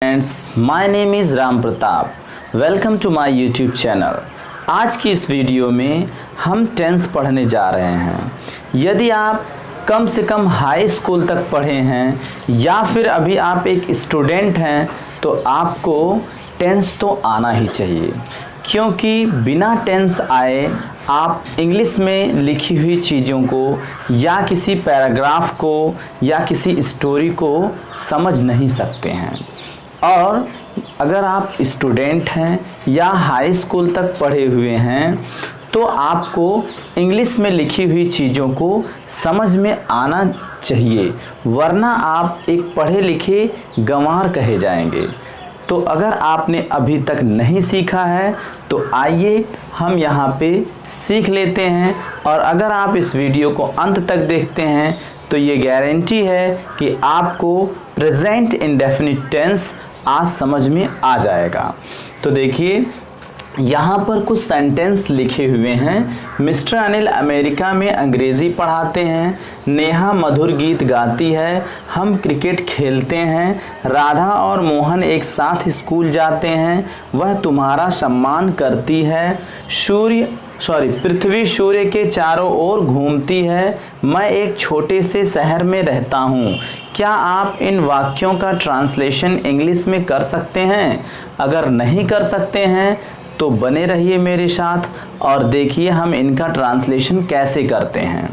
Friends, my name is Ram Pratap. Welcome to my YouTube channel. आज की इस वीडियो में हम टेंस पढ़ने जा रहे हैं। यदि आप कम से कम हाई स्कूल तक पढ़े हैं या फिर अभी आप एक स्टूडेंट हैं तो आपको टेंस तो आना ही चाहिए, क्योंकि बिना टेंस आए आप इंग्लिश में लिखी हुई चीज़ों को या किसी पैराग्राफ को या किसी स्टोरी को समझ नहीं सकते हैं। और अगर आप स्टूडेंट हैं या हाई स्कूल तक पढ़े हुए हैं तो आपको इंग्लिश में लिखी हुई चीज़ों को समझ में आना चाहिए, वरना आप एक पढ़े लिखे गंवार कहे जाएंगे। तो अगर आपने अभी तक नहीं सीखा है तो आइए हम यहाँ पे सीख लेते हैं। और अगर आप इस वीडियो को अंत तक देखते हैं तो ये गारंटी है कि आपको प्रेजेंट इंडेफिनिट टेंस आज समझ में आ जाएगा। तो देखिए, यहाँ पर कुछ सेंटेंस लिखे हुए हैं। मिस्टर अनिल अमेरिका में अंग्रेज़ी पढ़ाते हैं। नेहा मधुर गीत गाती है। हम क्रिकेट खेलते हैं। राधा और मोहन एक साथ स्कूल जाते हैं। वह तुम्हारा सम्मान करती है। पृथ्वी सूर्य के चारों ओर घूमती है। मैं एक छोटे से शहर में रहता हूँ। क्या आप इन वाक्यों का ट्रांसलेशन इंग्लिश में कर सकते हैं? अगर नहीं कर सकते हैं तो बने रहिए मेरे साथ और देखिए हम इनका ट्रांसलेशन कैसे करते हैं।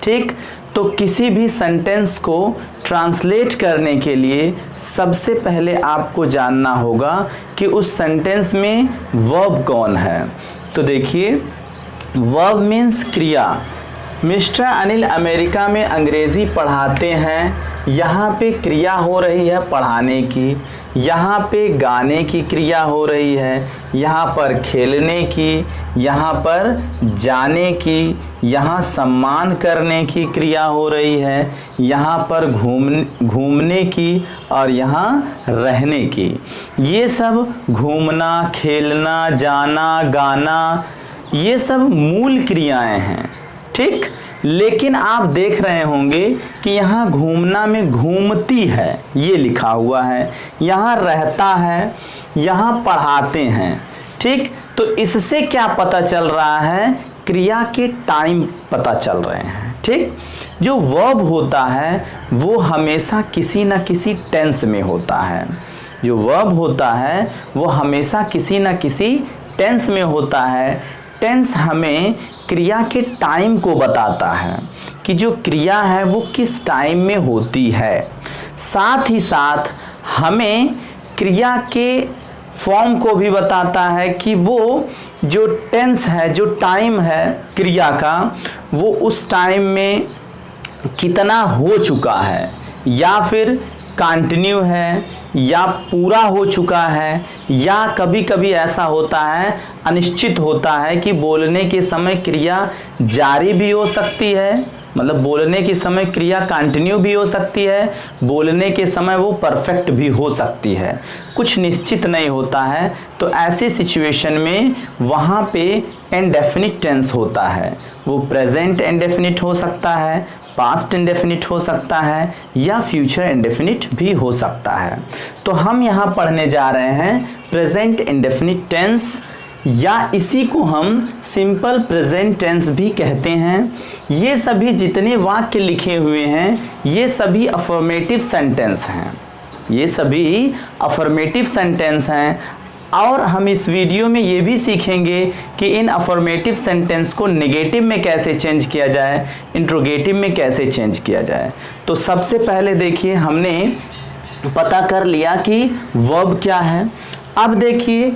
ठीक, तो किसी भी सेंटेंस को ट्रांसलेट करने के लिए सबसे पहले आपको जानना होगा कि उस सेंटेंस में वर्ब कौन है। तो देखिए, वर्ब मीन्स क्रिया। मिस्टर अनिल अमेरिका में अंग्रेज़ी पढ़ाते हैं। यहाँ पे क्रिया हो रही है पढ़ाने की, यहाँ पे गाने की क्रिया हो रही है, यहाँ पर खेलने की, यहाँ पर जाने की, यहाँ सम्मान करने की क्रिया हो रही है, यहाँ पर घूमने की और यहाँ रहने की। ये सब घूमना, खेलना, जाना, गाना, ये सब मूल क्रियाएं हैं। ठीक, लेकिन आप देख रहे होंगे कि यहाँ घूमना में घूमती है ये लिखा हुआ है, यहाँ रहता है, यहाँ पढ़ाते हैं। ठीक, तो इससे क्या पता चल रहा है? क्रिया के टाइम पता चल रहे हैं। ठीक, जो वर्ब होता है वो हमेशा किसी न किसी टेंस में होता है। जो वर्ब होता है वो हमेशा किसी न किसी टेंस में होता है। टेंस हमें क्रिया के टाइम को बताता है कि जो क्रिया है वो किस टाइम में होती है। साथ ही साथ हमें क्रिया के फॉर्म को भी बताता है कि वो जो टेंस है, जो टाइम है क्रिया का, वो उस टाइम में कितना हो चुका है, या फिर कंटिन्यू है, या पूरा हो चुका है, या कभी कभी ऐसा होता है अनिश्चित होता है कि बोलने के समय क्रिया जारी भी हो सकती है, मतलब बोलने के समय क्रिया कंटिन्यू भी हो सकती है, बोलने के समय वो परफेक्ट भी हो सकती है, कुछ निश्चित नहीं होता है। तो ऐसी सिचुएशन में वहाँ पे इंडेफिनिट टेंस होता है। वो प्रेजेंट इंडेफिनिट हो सकता है, पास्ट इंडेफिनिट हो सकता है, या फ्यूचर इंडेफिनिट भी हो सकता है। तो हम यहाँ पढ़ने जा रहे हैं प्रेजेंट इंडेफिनिट टेंस, या इसी को हम सिंपल प्रेजेंट टेंस भी कहते हैं। ये सभी जितने वाक्य लिखे हुए हैं ये सभी अफर्मेटिव सेंटेंस हैं। ये सभी अफर्मेटिव सेंटेंस हैं। और हम इस वीडियो में ये भी सीखेंगे कि इन अफर्मेटिव सेंटेंस को नेगेटिव में कैसे चेंज किया जाए, इंट्रोगेटिव में कैसे चेंज किया जाए। तो सबसे पहले देखिए, हमने पता कर लिया कि वर्ब क्या है। अब देखिए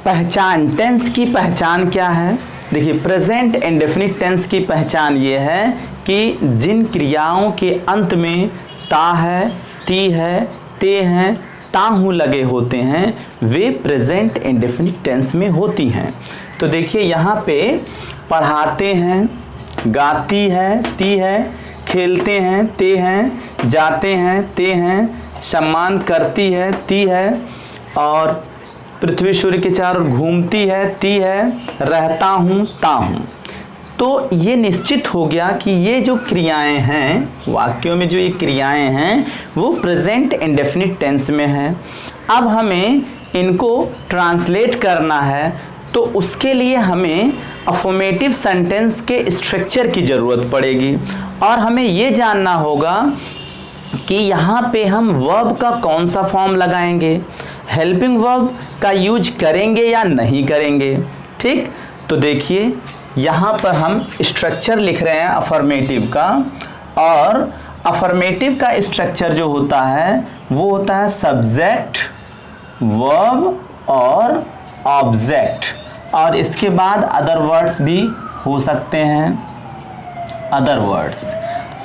पहचान, टेंस की पहचान क्या है। देखिए, प्रेजेंट इंडेफिनिट टेंस की पहचान ये है कि जिन क्रियाओं के अंत में ता है, ती है, ते हैं, ताहू लगे होते हैं वे प्रेजेंट इंडेफिनिट टेंस में होती हैं। तो देखिए, यहाँ पे पढ़ाते हैं, गाती है, ती है, खेलते हैं, ते हैं, जाते हैं, ते हैं, सम्मान करती है, ती है, और पृथ्वी सूर्य के चारों ओर घूमती है, ती है, रहता हूँ, ता हूँ। तो ये निश्चित हो गया कि ये जो क्रियाएं हैं, वाक्यों में जो ये क्रियाएं हैं वो प्रेजेंट इंडेफिनिट टेंस में है। अब हमें इनको ट्रांसलेट करना है, तो उसके लिए हमें अफर्मेटिव सेंटेंस के स्ट्रक्चर की ज़रूरत पड़ेगी और हमें ये जानना होगा कि यहाँ पे हम वर्ब का कौन सा फॉर्म लगाएंगे, हेल्पिंग वर्ब का यूज करेंगे या नहीं करेंगे। ठीक, तो देखिए यहाँ पर हम स्ट्रक्चर लिख रहे हैं अफर्मेटिव का, और अफर्मेटिव का स्ट्रक्चर जो होता है वो होता है सब्जेक्ट, वर्ब और ऑब्जेक्ट, और इसके बाद अदर वर्ड्स भी हो सकते हैं, अदर वर्ड्स।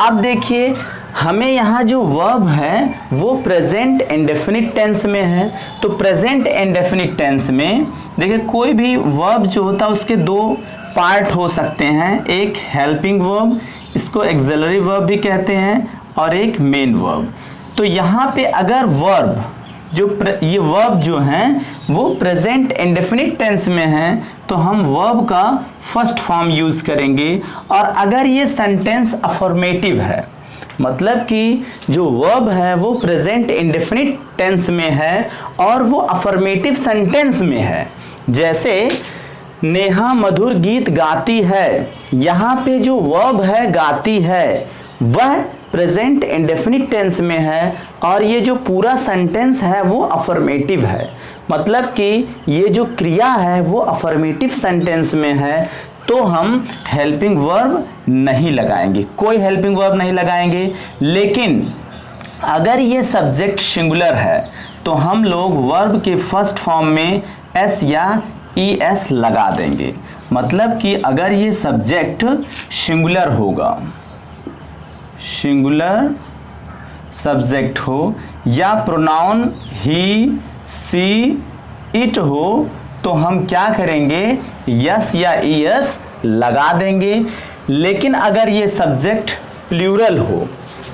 अब देखिए हमें यहाँ जो वर्ब है वो प्रेजेंट इंडेफिनिट टेंस में है, तो प्रेजेंट इंडेफिनिट टेंस में देखिए कोई भी वर्ब जो होता है उसके दो पार्ट हो सकते हैं, एक हेल्पिंग वर्ब, इसको एक्सिलरी वर्ब भी कहते हैं, और एक मेन वर्ब। तो यहाँ पे अगर वर्ब ये वर्ब जो हैं वो प्रेजेंट इंडेफिनिट टेंस में हैं तो हम वर्ब का फर्स्ट फॉर्म यूज करेंगे, और अगर ये सेंटेंस अफर्मेटिव है, मतलब कि जो वर्ब है वो प्रेजेंट इंडेफिनिट टेंस में है और वो अफर्मेटिव सेंटेंस में है, जैसे नेहा मधुर गीत गाती है, यहाँ पे जो वर्ब है गाती है वह प्रेजेंट इंडेफिनिट टेंस में है और ये जो पूरा सेंटेंस है वो अफर्मेटिव है, मतलब कि ये जो क्रिया है वो अफर्मेटिव सेंटेंस में है, तो हम हेल्पिंग वर्ब नहीं लगाएंगे, कोई हेल्पिंग वर्ब नहीं लगाएंगे। लेकिन अगर ये सब्जेक्ट सिंगुलर है तो हम लोग वर्ब के फर्स्ट फॉर्म में एस या ईएस लगा देंगे, मतलब कि अगर ये सब्जेक्ट सिंगुलर होगा, सिंगुलर सब्जेक्ट हो या प्रोनाउन ही सी इट हो, तो हम क्या करेंगे, यस या ईएस लगा देंगे। लेकिन अगर ये सब्जेक्ट प्लूरल हो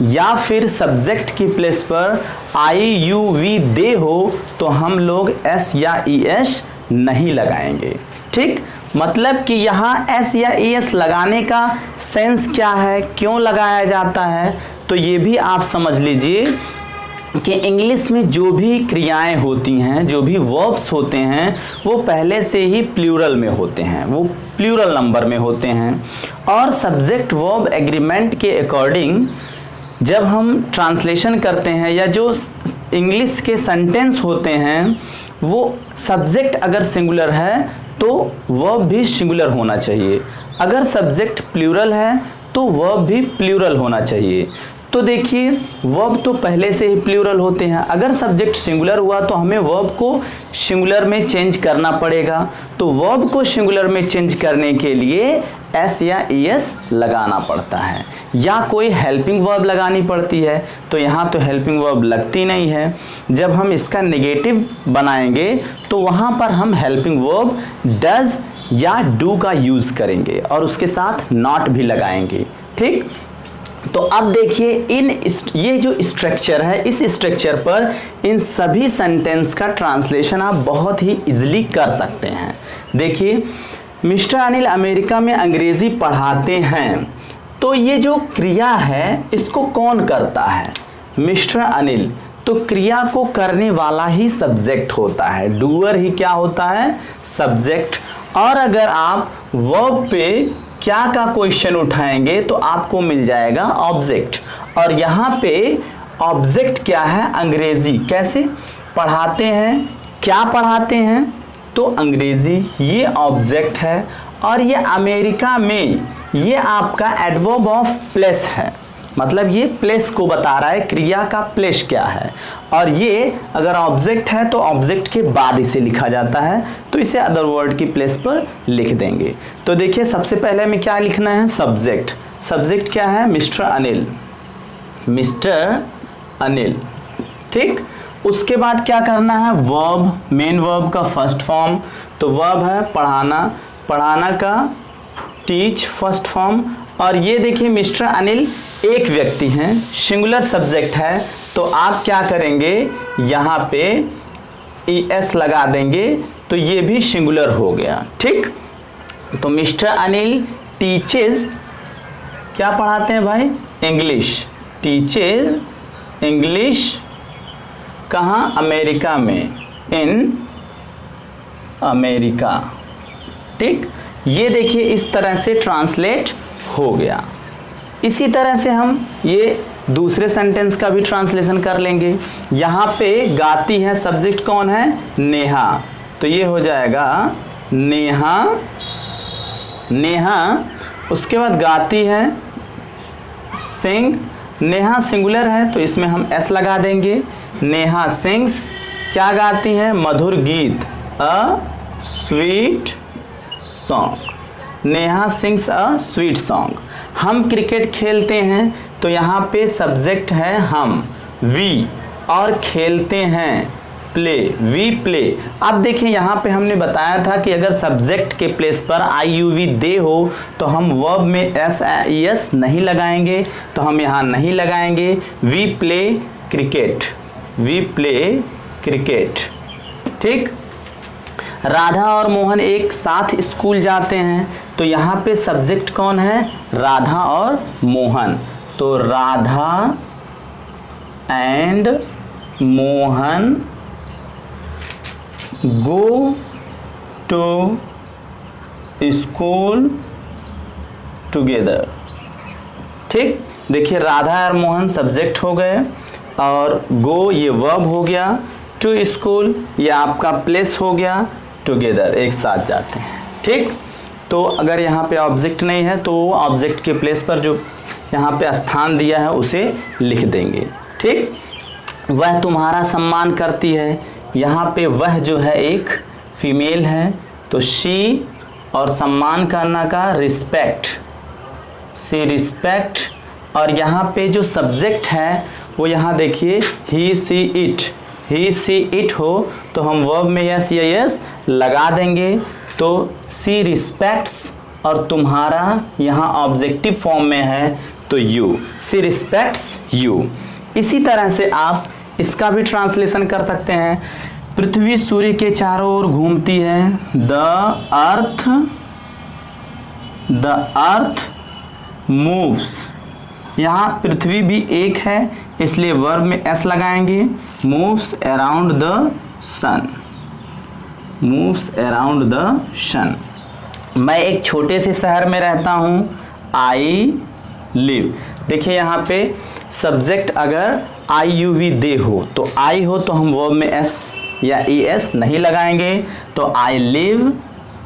या फिर सब्जेक्ट की प्लेस पर आई यू वी दे हो तो हम लोग एस या ईएस नहीं लगाएंगे। ठीक, मतलब कि यहाँ एस या ईएस लगाने का सेंस क्या है, क्यों लगाया जाता है, तो ये भी आप समझ लीजिए कि इंग्लिश में जो भी क्रियाएं होती हैं, जो भी वर्ब्स होते हैं वो पहले से ही प्लूरल में होते हैं, वो प्लूरल नंबर में होते हैं, और सब्जेक्ट वर्ब एग्रीमेंट के अकॉर्डिंग जब हम ट्रांसलेशन करते हैं या जो इंग्लिश के सेंटेंस होते हैं वो सब्जेक्ट अगर सिंगुलर है तो वर्ब भी सिंगुलर होना चाहिए, अगर सब्जेक्ट प्लूरल है तो वर्ब भी प्लूरल होना चाहिए। तो देखिए वर्ब तो पहले से ही प्लूरल होते हैं, अगर सब्जेक्ट सिंगुलर हुआ तो हमें वर्ब को सिंगुलर में चेंज करना पड़ेगा, तो वर्ब को सिंगुलर में चेंज करने के लिए एस या ईएस लगाना पड़ता है या कोई हेल्पिंग वर्ब लगानी पड़ती है, तो यहाँ तो हेल्पिंग वर्ब लगती नहीं है। जब हम इसका नेगेटिव बनाएंगे तो वहाँ पर हम हेल्पिंग वर्ब डज या डू का यूज़ करेंगे और उसके साथ नॉट भी लगाएंगे। ठीक, तो अब देखिए ये जो स्ट्रक्चर है, इस स्ट्रक्चर पर इन सभी सेंटेंस का ट्रांसलेशन आप बहुत ही इजीली कर सकते हैं। देखिए मिस्टर अनिल अमेरिका में अंग्रेजी पढ़ाते हैं, तो ये जो क्रिया है इसको कौन करता है, मिस्टर अनिल, तो क्रिया को करने वाला ही सब्जेक्ट होता है, डूअर ही क्या होता है, सब्जेक्ट। और अगर आप वर्ब पे क्या का क्वेश्चन उठाएंगे तो आपको मिल जाएगा ऑब्जेक्ट, और यहाँ पे ऑब्जेक्ट क्या है, अंग्रेजी। कैसे पढ़ाते हैं, क्या पढ़ाते हैं, तो अंग्रेजी, ये ऑब्जेक्ट है। और ये अमेरिका में, ये आपका एडवर्ब ऑफ प्लेस है, मतलब ये प्लेस को बता रहा है, क्रिया का प्लेस क्या है, और ये अगर ऑब्जेक्ट है तो ऑब्जेक्ट के बाद इसे लिखा जाता है, तो इसे अदर वर्ड की प्लेस पर लिख देंगे। तो देखिए सबसे पहले हमें क्या लिखना है, सब्जेक्ट। सब्जेक्ट क्या है, मिस्टर अनिल, मिस्टर अनिल। ठीक, उसके बाद क्या करना है, वर्ब, मेन वर्ब का फर्स्ट फॉर्म, तो वर्ब है पढ़ाना, पढ़ाना का टीच फर्स्ट फॉर्म। और ये देखिए मिस्टर अनिल एक व्यक्ति हैं, सिंगुलर सब्जेक्ट है, तो आप क्या करेंगे, यहाँ पे ईएस लगा देंगे, तो ये भी सिंगुलर हो गया। ठीक, तो मिस्टर अनिल टीचेज, क्या पढ़ाते हैं भाई, इंग्लिश, टीचेज इंग्लिश कहाँ? अमेरिका में, इन अमेरिका। ठीक, ये देखिए इस तरह से ट्रांसलेट हो गया। इसी तरह से हम ये दूसरे सेंटेंस का भी ट्रांसलेशन कर लेंगे। यहाँ पे गाती है, सब्जेक्ट कौन है? नेहा, तो ये हो जाएगा नेहा, नेहा। उसके बाद गाती है सिंग, नेहा सिंगुलर है तो इसमें हम एस लगा देंगे। नेहा सिंग्स, क्या गाती है? मधुर गीत, अ sweet song. Neha sings a sweet song. हम क्रिकेट खेलते हैं तो यहाँ पे सब्जेक्ट है हम, वी, और खेलते हैं प्ले, वी प्ले। अब देखिए यहाँ पे हमने बताया था कि अगर सब्जेक्ट के प्लेस पर IUV दे हो तो हम वर्ब में SES नहीं लगाएंगे, तो हम यहाँ नहीं लगाएंगे। We play cricket, we play cricket. ठीक, राधा और मोहन एक साथ स्कूल जाते हैं तो यहाँ पे सब्जेक्ट कौन है? राधा और मोहन, तो Radha and Mohan go to school together. ठीक, देखिए राधा और मोहन सब्जेक्ट हो गए और गो ये वर्ब हो गया, टू स्कूल ये आपका प्लेस हो गया, टुगेदर एक साथ जाते हैं। ठीक, तो अगर यहाँ पे ऑब्जेक्ट नहीं है तो ऑब्जेक्ट के प्लेस पर जो यहाँ पे स्थान दिया है उसे लिख देंगे। ठीक, वह तुम्हारा सम्मान करती है, यहाँ पे वह जो है एक फीमेल है तो शी, और सम्मान करना का रिस्पेक्ट, सी रिस्पेक्ट। और यहाँ पे जो सब्जेक्ट है वो यहाँ देखिए ही see it, he see it हो तो हम वर्ब में यस या यस लगा देंगे, तो सी रिस्पेक्ट्स, और तुम्हारा यहाँ ऑब्जेक्टिव फॉर्म में है तो यू, सी रिस्पेक्ट्स यू। इसी तरह से आप इसका भी ट्रांसलेशन कर सकते हैं। पृथ्वी सूर्य के चारों ओर घूमती है, द अर्थ मूव्स। यहाँ पृथ्वी भी एक है इसलिए वर्ब में एस लगाएंगे, moves around the sun, moves around the sun. मैं एक छोटे से शहर में रहता हूँ, आई लिव। देखिए यहाँ पे सब्जेक्ट अगर IUV दे हो तो आई हो तो हम वर्ब में एस या ES नहीं लगाएंगे, तो I live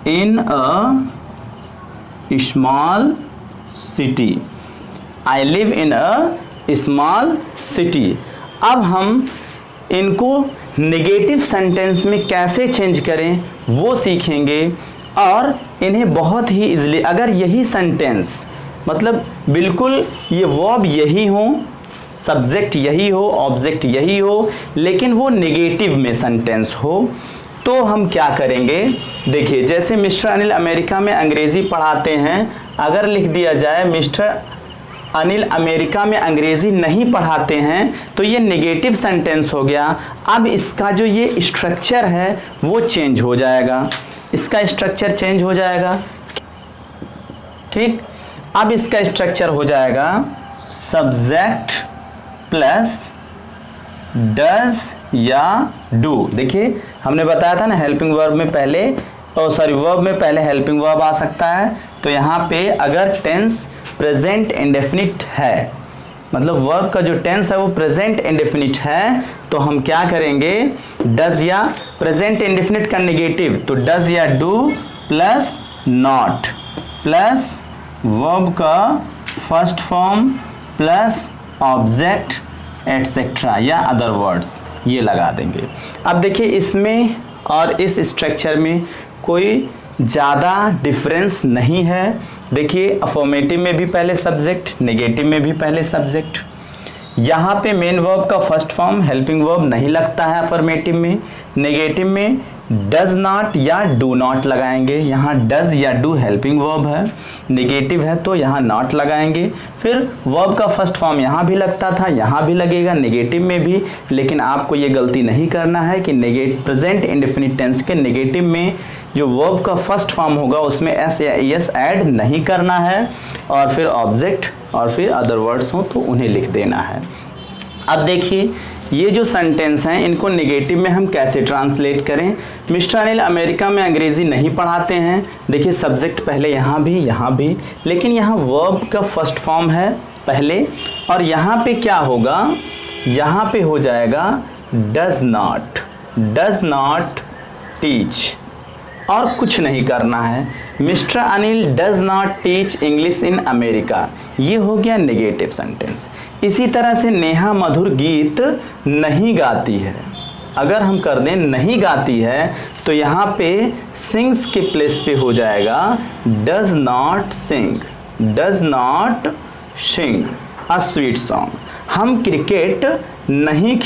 in a small city, I live in a small city. अब हम इनको नेगेटिव सेंटेंस में कैसे चेंज करें वो सीखेंगे, और इन्हें बहुत ही इजीली, अगर यही सेंटेंस मतलब बिल्कुल ये वर्ब यही हो, सब्जेक्ट यही हो, ऑब्जेक्ट यही हो, लेकिन वो नेगेटिव में सेंटेंस हो, तो हम क्या करेंगे? देखिए जैसे मिस्टर अनिल अमेरिका में अंग्रेजी पढ़ाते हैं, अगर लिख दिया जाए मिस्टर अनिल अमेरिका में अंग्रेजी नहीं पढ़ाते हैं तो ये नेगेटिव सेंटेंस हो गया। अब इसका जो ये स्ट्रक्चर है वो चेंज हो जाएगा, इसका स्ट्रक्चर चेंज हो जाएगा। ठीक, अब इसका स्ट्रक्चर हो जाएगा सब्जेक्ट प्लस डज या डू। देखिए हमने बताया था ना हेल्पिंग वर्ब में पहले, वर्ब में पहले हेल्पिंग वर्ब आ सकता है, तो यहाँ पे अगर टेंस प्रेजेंट इंडेफिनिट है, मतलब वर्ब का जो टेंस है वो प्रेजेंट इंडेफिनिट है, तो हम क्या करेंगे? डज या प्रेजेंट इंडेफिनिट का नेगेटिव, तो डज या do plus not plus verb का first form plus object etcetera या अदर वर्ड्स, ये लगा देंगे। अब देखिए इसमें और इस स्ट्रक्चर में कोई ज़्यादा डिफरेंस नहीं है। देखिए अफर्मेटिव में भी पहले सब्जेक्ट, नेगेटिव में भी पहले सब्जेक्ट। यहाँ पे मेन वर्ब का फर्स्ट फॉर्म हेल्पिंग वर्ब नहीं लगता है अफर्मेटिव में, नेगेटिव में डज नॉट या डू नॉट लगाएंगे। यहाँ डज या डू हेल्पिंग वर्ब है, नेगेटिव है तो यहाँ नॉट लगाएंगे। फिर वर्ब का फर्स्ट फॉर्म यहाँ भी लगता था, यहाँ भी लगेगा, नेगेटिव में भी, लेकिन आपको ये गलती नहीं करना है कि प्रेजेंट इंडेफिनिट टेंस के नेगेटिव में जो वर्ब का फर्स्ट फॉर्म होगा उसमें एस या एस ऐड नहीं करना है, और फिर ऑब्जेक्ट और फिर अदर वर्ड्स हो तो उन्हें लिख देना है। अब देखिए ये जो सेंटेंस हैं इनको नेगेटिव में हम कैसे ट्रांसलेट करें। मिस्टर अनिल अमेरिका में अंग्रेजी नहीं पढ़ाते हैं। देखिए सब्जेक्ट पहले यहाँ भी, लेकिन यहाँ वर्ब का फर्स्ट फॉर्म है पहले, और यहाँ पे क्या होगा, यहाँ पे हो जाएगा डज नॉट टीच, और कुछ नहीं करना है। Mister Anil does not teach English in America, ये हो गया नेगेटिव सेंटेंस। इसी तरह से नेहा मधुर गीत नहीं गाती है, अगर हम कर दें नहीं गाती है तो यहाँ पे सिंग्स के प्लेस पे हो जाएगा does not sing a sweet song. हम क्रिकेट नहीं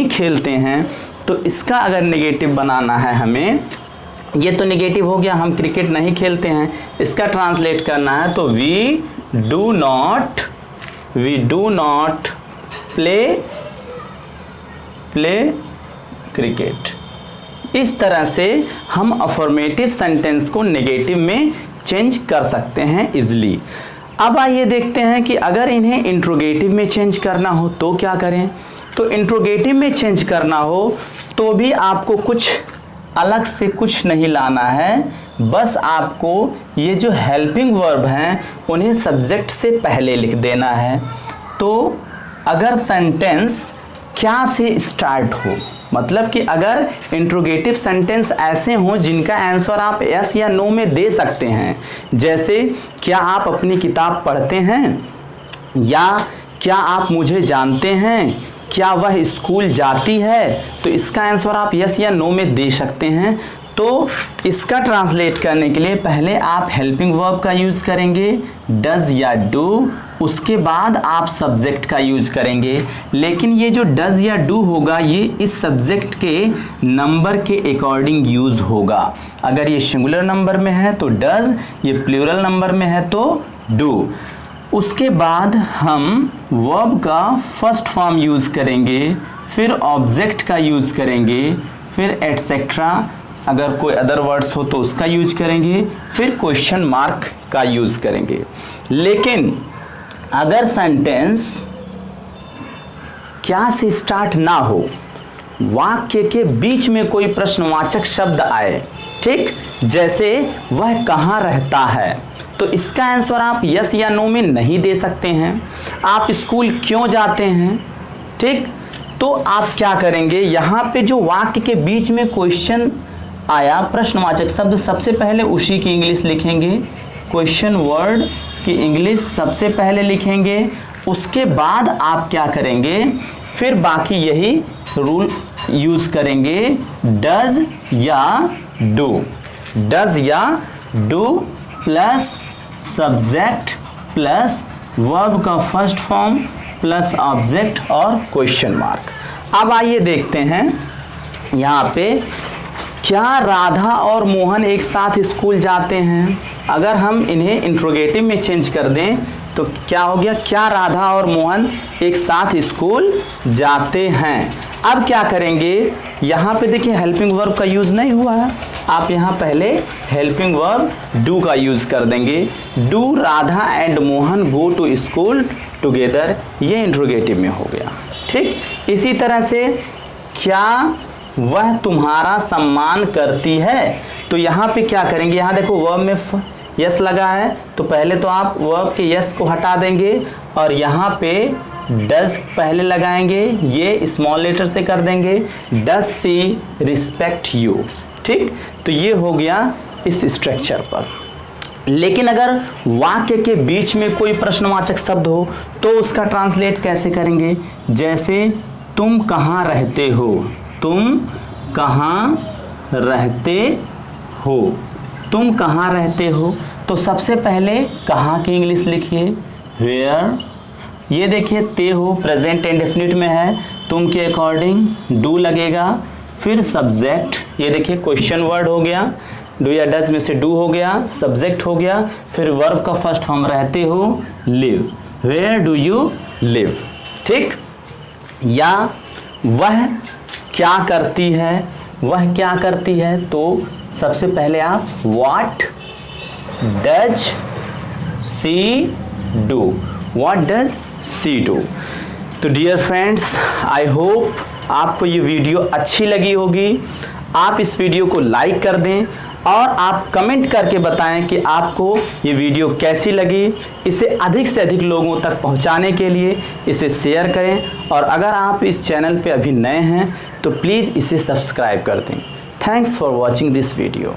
खेलते हैं, तो इसका अगर नेगेटिव बनाना है हमें, ये तो नेगेटिव हो गया, हम क्रिकेट नहीं खेलते हैं, इसका ट्रांसलेट करना है तो we do not play cricket. इस तरह से हम अफर्मेटिव सेंटेंस को नेगेटिव में चेंज कर सकते हैं इजिली। अब आइए देखते हैं कि अगर इन्हें इंट्रोगेटिव में चेंज करना हो तो क्या करें। तो इंट्रोगेटिव में चेंज करना हो तो भी आपको कुछ अलग से कुछ नहीं लाना है, बस आपको ये जो हेल्पिंग वर्ब हैं उन्हें सब्जेक्ट से पहले लिख देना है। तो अगर सेंटेंस क्या से स्टार्ट हो, मतलब कि अगर इंट्रोगेटिव सेंटेंस ऐसे हों जिनका आंसर आप यस या नो में दे सकते हैं, जैसे क्या आप अपनी किताब पढ़ते हैं, या क्या आप मुझे जानते हैं, क्या वह स्कूल जाती है, तो इसका आंसर आप यस या नो में दे सकते हैं। तो इसका ट्रांसलेट करने के लिए पहले आप हेल्पिंग वर्ब का यूज़ करेंगे डज या डू, उसके बाद आप सब्जेक्ट का यूज़ करेंगे। लेकिन ये जो डज या डू होगा ये इस सब्जेक्ट के नंबर के अकॉर्डिंग यूज़ होगा। अगर ये सिंगुलर नंबर में है तो डज, ये प्लूरल नंबर में है तो डू। उसके बाद हम वर्ब का फर्स्ट फॉर्म यूज़ करेंगे, फिर ऑब्जेक्ट का यूज़ करेंगे, फिर एटसेट्रा, अगर कोई अदर वर्ड्स हो तो उसका यूज करेंगे, फिर क्वेश्चन मार्क का यूज़ करेंगे। लेकिन अगर सेंटेंस क्या से स्टार्ट ना हो, वाक्य के बीच में कोई प्रश्नवाचक शब्द आए, ठीक, जैसे वह कहाँ रहता है, तो इसका आंसर आप यस या नो में नहीं दे सकते हैं। आप स्कूल क्यों जाते हैं, ठीक, तो आप क्या करेंगे, यहाँ पे जो वाक्य के बीच में क्वेश्चन आया, प्रश्नवाचक शब्द, सबसे पहले उसी की इंग्लिश लिखेंगे, क्वेश्चन वर्ड की इंग्लिश सबसे पहले लिखेंगे। उसके बाद आप क्या करेंगे, फिर बाकी यही रूल यूज़ करेंगे, डज या do plus subject plus verb का फर्स्ट फॉर्म प्लस ऑब्जेक्ट और क्वेश्चन मार्क। अब आइए देखते हैं यहाँ पे, क्या राधा और मोहन एक साथ स्कूल जाते हैं। अगर हम इन्हें इंट्रोगेटिव में चेंज कर दें तो क्या हो गया, क्या राधा और मोहन एक साथ स्कूल जाते हैं। अब क्या करेंगे, यहाँ पे देखिए हेल्पिंग वर्ब का यूज़ नहीं हुआ है, आप यहाँ पहले हेल्पिंग वर्ब डू का यूज़ कर देंगे। Do Radha and Mohan go to school together, ये इंट्रोगेटिव में हो गया, ठीक। इसी तरह से क्या वह तुम्हारा सम्मान करती है, तो यहाँ पे क्या करेंगे, यहाँ देखो वर्ब में यस लगा है, तो पहले तो आप वर्ब के यस को हटा देंगे और यहाँ पे डज पहले लगाएंगे, ये स्मॉल लेटर से कर देंगे, डज सी रिस्पेक्ट यू, ठीक। तो ये हो गया इस स्ट्रक्चर पर। लेकिन अगर वाक्य के बीच में कोई प्रश्नवाचक शब्द हो तो उसका ट्रांसलेट कैसे करेंगे, जैसे तुम कहाँ रहते हो, तुम कहाँ रहते हो, तो सबसे पहले कहाँ की इंग्लिश लिखिए वेयर, ये देखिए ते हो प्रेजेंट इंडेफिनिट में है, तुम के अकॉर्डिंग डू लगेगा, फिर सब्जेक्ट, ये देखिए क्वेश्चन वर्ड हो गया, डू या डज में से डू हो गया, सब्जेक्ट हो गया, फिर वर्ब का फर्स्ट फॉर्म रहते हो live, where do you live, ठीक। या वह क्या करती है, तो सबसे पहले आप व्हाट डज सी डू, तो डियर फ्रेंड्स, आई होप आपको ये वीडियो अच्छी लगी होगी। आप इस वीडियो को लाइक कर दें और आप कमेंट करके बताएं कि आपको ये वीडियो कैसी लगी। इसे अधिक से अधिक लोगों तक पहुंचाने के लिए इसे शेयर करें और अगर आप इस चैनल पे अभी नए हैं तो प्लीज़ इसे सब्सक्राइब कर दें। Thanks for watching this video.